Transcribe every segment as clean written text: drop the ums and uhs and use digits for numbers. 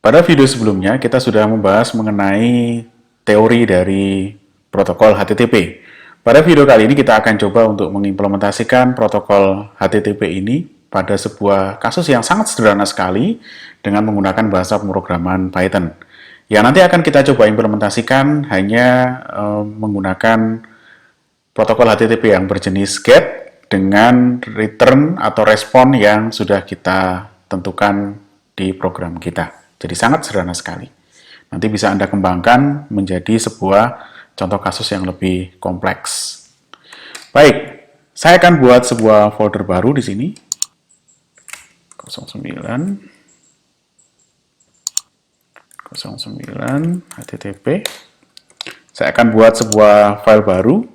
Pada video sebelumnya, kita sudah membahas mengenai teori dari protokol HTTP. Pada video kali ini, kita akan coba untuk mengimplementasikan protokol HTTP ini pada sebuah kasus yang sangat sederhana sekali dengan menggunakan bahasa pemrograman Python. Yang nanti akan kita coba implementasikan hanya menggunakan protokol HTTP yang berjenis GET dengan return atau respon yang sudah kita tentukan di program kita. Jadi sangat sederhana sekali. Nanti bisa Anda kembangkan menjadi sebuah contoh kasus yang lebih kompleks. Baik, saya akan buat sebuah folder baru di sini. 09 HTTP. Saya akan buat sebuah file baru.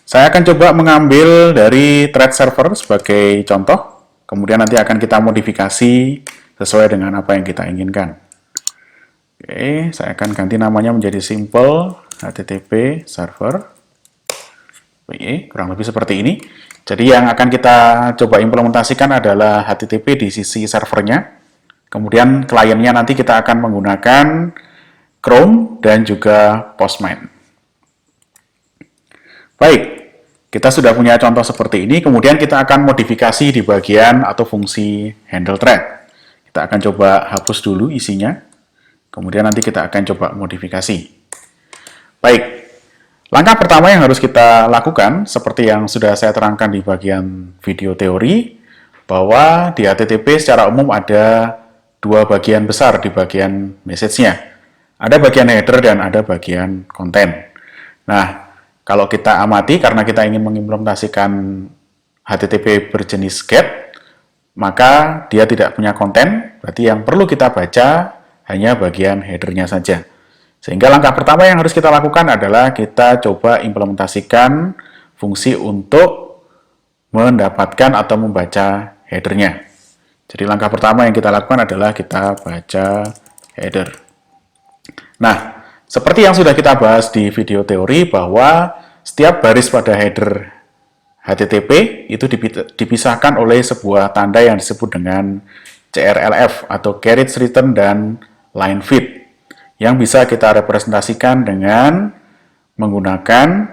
Saya akan coba mengambil dari thread server sebagai contoh. Kemudian nanti akan kita modifikasi sesuai dengan apa yang kita inginkan. Oke, saya akan ganti namanya menjadi simple HTTP server. Kurang lebih seperti ini. Jadi yang akan kita coba implementasikan adalah HTTP di sisi servernya. Kemudian kliennya nanti kita akan menggunakan Chrome dan juga Postman. Baik, kita sudah punya contoh seperti ini. Kemudian kita akan modifikasi di bagian atau fungsi handle thread. Kita akan coba hapus dulu isinya, kemudian nanti kita akan coba modifikasi. Baik, langkah pertama yang harus kita lakukan, seperti yang sudah saya terangkan di bagian video teori, bahwa di HTTP secara umum ada dua bagian besar di bagian message-nya. Ada bagian header dan ada bagian konten. Nah, kalau kita amati, karena kita ingin mengimplementasikan HTTP berjenis GET, maka dia tidak punya konten, berarti yang perlu kita baca hanya bagian header-nya saja. Sehingga langkah pertama yang harus kita lakukan adalah kita coba implementasikan fungsi untuk mendapatkan atau membaca header-nya. Jadi langkah pertama yang kita lakukan adalah kita baca header. Nah, seperti yang sudah kita bahas di video teori bahwa setiap baris pada header HTTP itu dipisahkan oleh sebuah tanda yang disebut dengan CRLF atau Carriage Return dan Line Feed yang bisa kita representasikan dengan menggunakan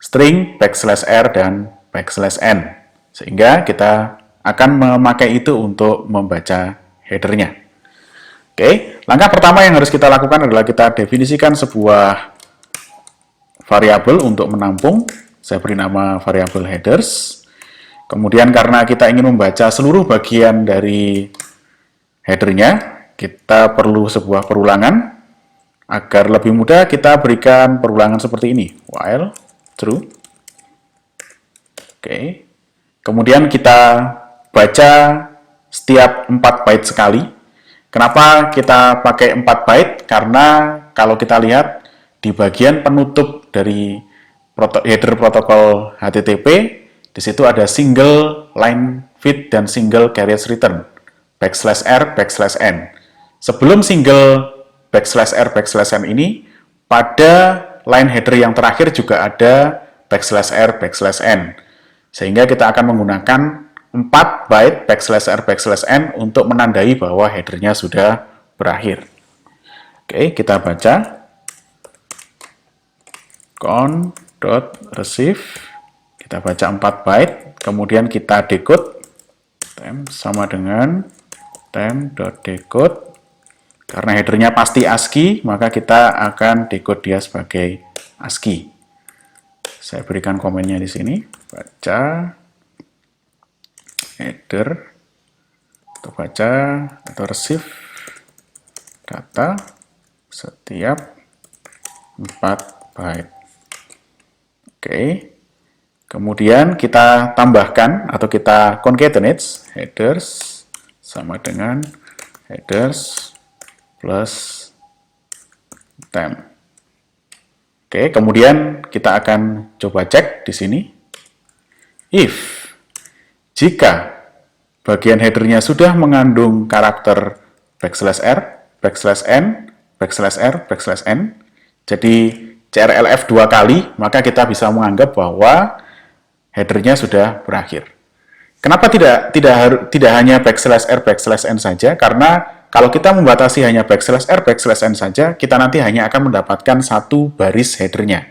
string \r dan \n, sehingga kita akan memakai itu untuk membaca headernya. Oke, langkah pertama yang harus kita lakukan adalah kita definisikan sebuah variabel untuk menampung. Saya beri nama variabel headers. Kemudian karena kita ingin membaca seluruh bagian dari headernya, kita perlu sebuah perulangan. Agar lebih mudah, kita berikan perulangan seperti ini. While true. Oke. Kemudian kita baca setiap 4 byte sekali. Kenapa kita pakai 4 byte? Karena kalau kita lihat di bagian penutup dari header protokol HTTP, di situ ada single line feed dan single carriage return, \r, \n. Sebelum single \r, \n ini, pada line header yang terakhir juga ada \r, \n. Sehingga kita akan menggunakan 4 byte \r, \n untuk menandai bahwa headernya sudah berakhir. Oke, kita baca count.receive, kita baca 4 byte, kemudian kita decode, temp sama dengan temp.decode. Karena headernya pasti ASCII, maka kita akan decode dia sebagai ASCII. Saya berikan komennya di sini, baca header, atau baca atau receive data setiap 4 byte. Oke, kemudian kita tambahkan atau kita concatenate headers sama dengan headers plus temp. Oke, kemudian kita akan coba cek di sini. If jika bagian headernya sudah mengandung karakter \r, \n, \r, \n, jadi CRLF 2 kali, maka kita bisa menganggap bahwa headernya sudah berakhir. Kenapa tidak hanya \r, \n saja? Karena Kalau kita membatasi hanya \r, \n saja, kita nanti hanya akan mendapatkan satu baris header-nya.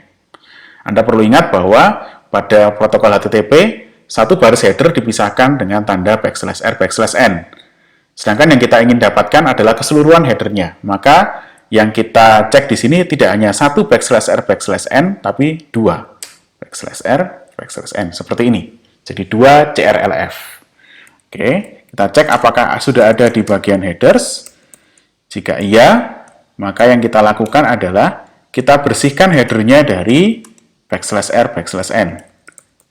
Anda perlu ingat bahwa pada protokol HTTP, satu baris header dipisahkan dengan tanda \r, \n. Sedangkan yang kita ingin dapatkan adalah keseluruhan header-nya. Maka yang kita cek di sini tidak hanya satu \r, \n, tapi dua \r, \n. Seperti ini. Jadi dua CRLF. Oke, kita cek apakah sudah ada di bagian headers. Jika iya, maka yang kita lakukan adalah kita bersihkan header-nya dari \r, \n.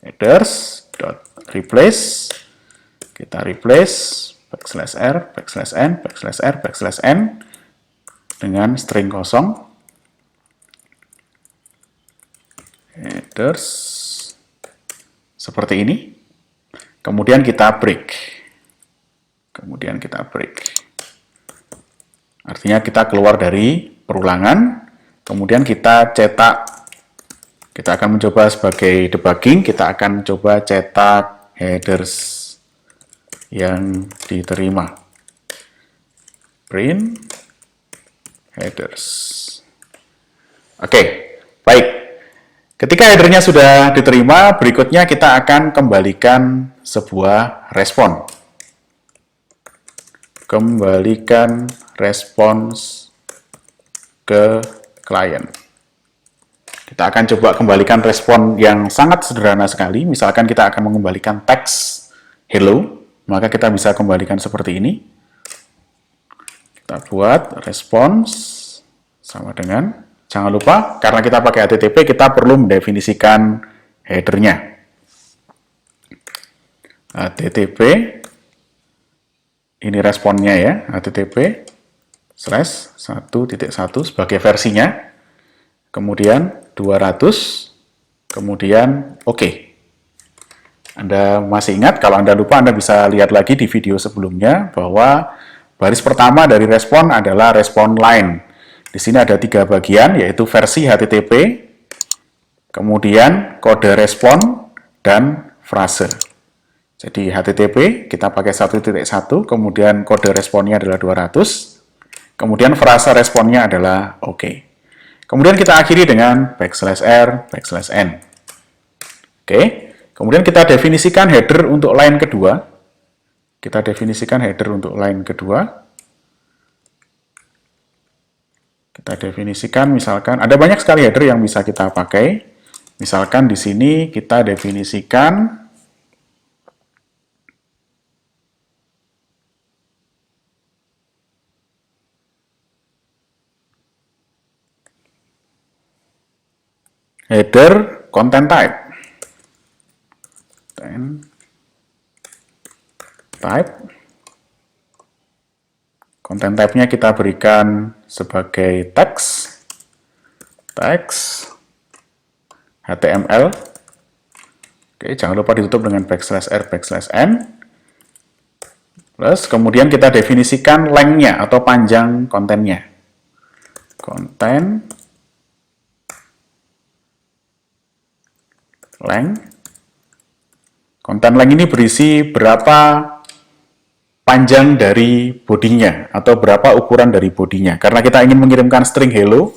Headers.replace, kita replace \r, \n dengan string kosong. Headers seperti ini. Kemudian kita break. Artinya kita keluar dari perulangan, kemudian kita cetak. Kita akan mencoba sebagai debugging, kita akan coba cetak headers yang diterima. Print headers. Oke, baik. Ketika headernya sudah diterima, berikutnya kita akan kembalikan sebuah respon. Kembalikan respons ke klien. Kita akan coba kembalikan respon yang sangat sederhana sekali. Misalkan kita akan mengembalikan teks hello, maka kita bisa kembalikan seperti ini. Kita buat respons sama dengan, jangan lupa, karena kita pakai HTTP, kita perlu mendefinisikan header-nya. HTTP, ini responnya ya, HTTP/1.1 sebagai versinya, kemudian 200, kemudian oke. Anda masih ingat, kalau Anda lupa Anda bisa lihat lagi di video sebelumnya bahwa baris pertama dari respon adalah respon line. Di sini ada 3 bagian, yaitu versi HTTP, kemudian kode respon, dan frase. Jadi HTTP kita pakai 1.1, kemudian kode responnya adalah 200, kemudian frase responnya adalah oke. Kemudian kita akhiri dengan \r, \n. Oke, kemudian kita definisikan header untuk line kedua. Kita definisikan misalkan, ada banyak sekali header yang bisa kita pakai. Misalkan di sini kita definisikan header content type. Content type-nya kita berikan sebagai teks HTML. Oke, jangan lupa ditutup dengan \r, \n. Plus, kemudian kita definisikan length-nya atau panjang kontennya. Content length. Content length ini berisi berapa panjang dari bodinya atau berapa ukuran dari bodinya. Karena kita ingin mengirimkan string hello,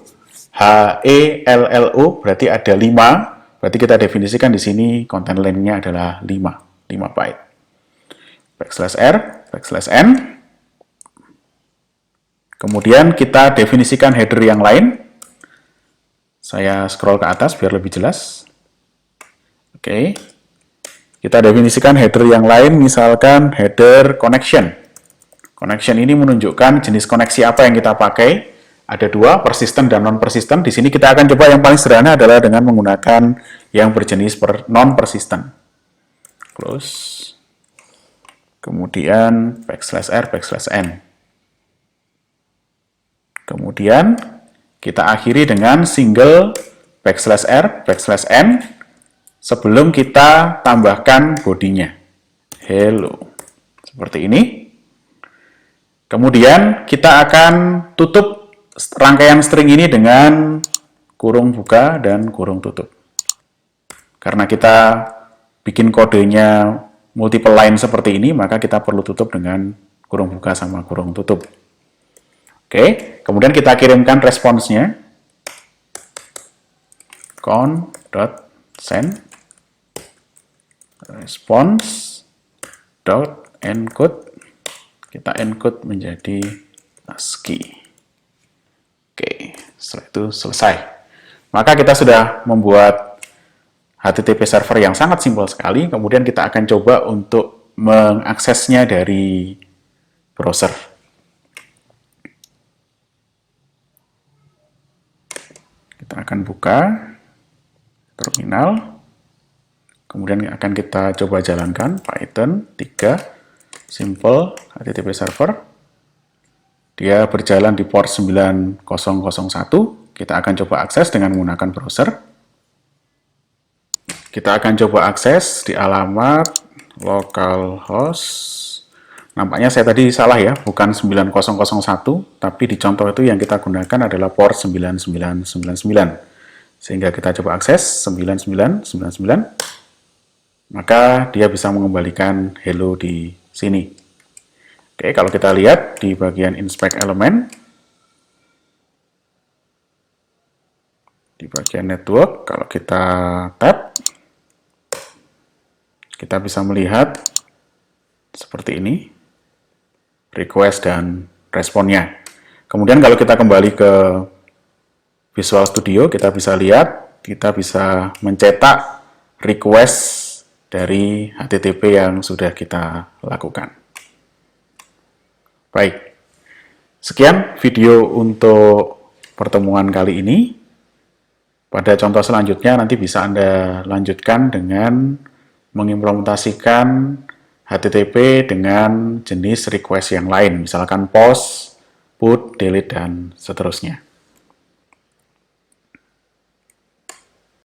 HELLO berarti ada 5, berarti kita definisikan di sini content length-nya adalah 5 byte. \r, \n. Kemudian kita definisikan header yang lain. Saya scroll ke atas biar lebih jelas. Oke. Kita definisikan header yang lain, misalkan header connection. Connection ini menunjukkan jenis koneksi apa yang kita pakai. Ada 2, persistent dan non-persistent. Di sini kita akan coba yang paling sederhana adalah dengan menggunakan yang berjenis non-persistent. Close. Kemudian \r, \n. Kemudian kita akhiri dengan single \r, \n. Sebelum kita tambahkan bodinya. Hello. Seperti ini. Kemudian kita akan tutup rangkaian string ini dengan kurung buka dan kurung tutup. Karena kita bikin kodenya multiple line seperti ini, maka kita perlu tutup dengan kurung buka sama kurung tutup. Oke, kemudian kita kirimkan responsnya. Con.send response.encode, kita encode menjadi ASCII. Oke, setelah itu selesai. Maka kita sudah membuat HTTP server yang sangat simpel sekali. Kemudian kita akan coba untuk mengaksesnya dari browser. Kita akan buka terminal. Kemudian akan kita coba jalankan Python 3 simple HTTP server. Dia berjalan di port 9001. Kita akan coba akses dengan menggunakan browser. Kita akan coba akses di alamat localhost. Nampaknya saya tadi salah ya, bukan 9001, tapi di contoh itu yang kita gunakan adalah port 9999. Sehingga kita coba akses 9999. Maka dia bisa mengembalikan hello di sini. Oke, kalau kita lihat di bagian inspect element, di bagian network, kalau kita tab, kita bisa melihat seperti ini, request dan responnya. Kemudian kalau kita kembali ke Visual Studio, kita bisa lihat, kita bisa mencetak request dari HTTP yang sudah kita lakukan. Baik, sekian video untuk pertemuan kali ini. Pada contoh selanjutnya nanti bisa Anda lanjutkan dengan mengimplementasikan HTTP dengan jenis request yang lain, misalkan post, put, delete, dan seterusnya.